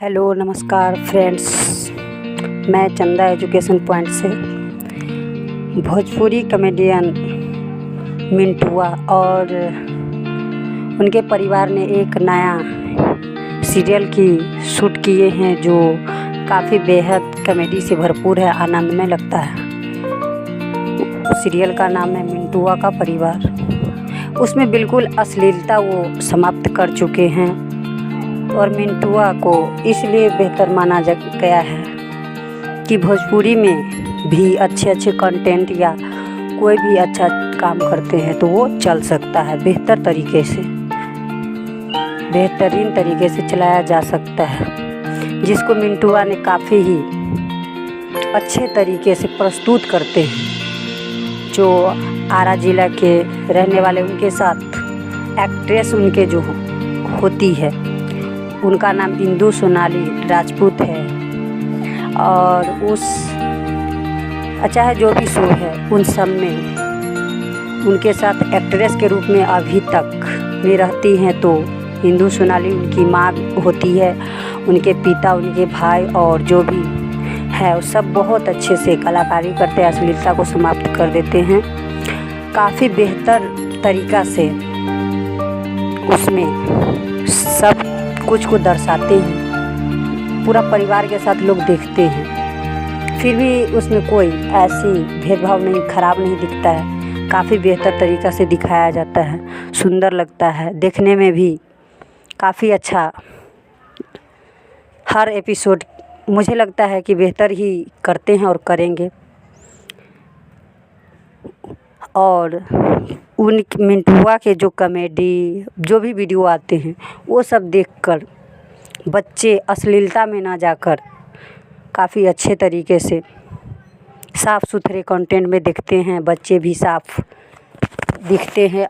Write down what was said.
Hello नमस्कार friends, मैं चंदा एजुकेशन पॉइंट से भोजपुरी कॉमेडियन मिंटुआ और उनके परिवार ने एक नया सीरियल की शूट किए हैं जो काफ़ी बेहद कॉमेडी से भरपूर है, आनंदमय लगता है। सीरियल का नाम है मिंटुआ का परिवार। उसमें बिल्कुल अश्लीलता वो समाप्त कर चुके हैं और मिंटुआ को इसलिए बेहतर माना गया है कि भोजपुरी में भी अच्छे कंटेंट या कोई भी अच्छा काम करते हैं तो वो चल सकता है, बेहतरीन तरीके से चलाया जा सकता है, जिसको मिंटुआ ने काफ़ी ही अच्छे तरीके से प्रस्तुत करते हैं। जो आरा जिला के रहने वाले उनके साथ एक्ट्रेस उनके जो होती है उनका नाम इंदु सोनाली राजपूत है और उस चाहे जो भी शो है उन सब में उनके साथ एक्ट्रेस के रूप में अभी तक में रहती हैं। तो इंदु सोनाली उनकी माँ होती है, उनके पिता, उनके भाई और जो भी है वो सब बहुत अच्छे से कलाकारी करते हैं, अश्लीलता को समाप्त कर देते हैं। काफ़ी बेहतर तरीक़ा से उसमें सब कुछ को दर्शाते हैं, पूरा परिवार के साथ लोग देखते हैं, फिर भी उसमें कोई ऐसी भेदभाव नहीं, ख़राब नहीं दिखता है। काफ़ी बेहतर तरीक़ा से दिखाया जाता है, सुंदर लगता है, देखने में भी काफ़ी अच्छा। हर एपिसोड मुझे लगता है कि बेहतर ही करते हैं और करेंगे। और उन मिंटुआ के जो कॉमेडी जो भी वीडियो आते हैं वो सब देखकर बच्चे अश्लीलता में ना जाकर काफ़ी अच्छे तरीके से साफ़ सुथरे कंटेंट में देखते हैं, बच्चे भी साफ दिखते हैं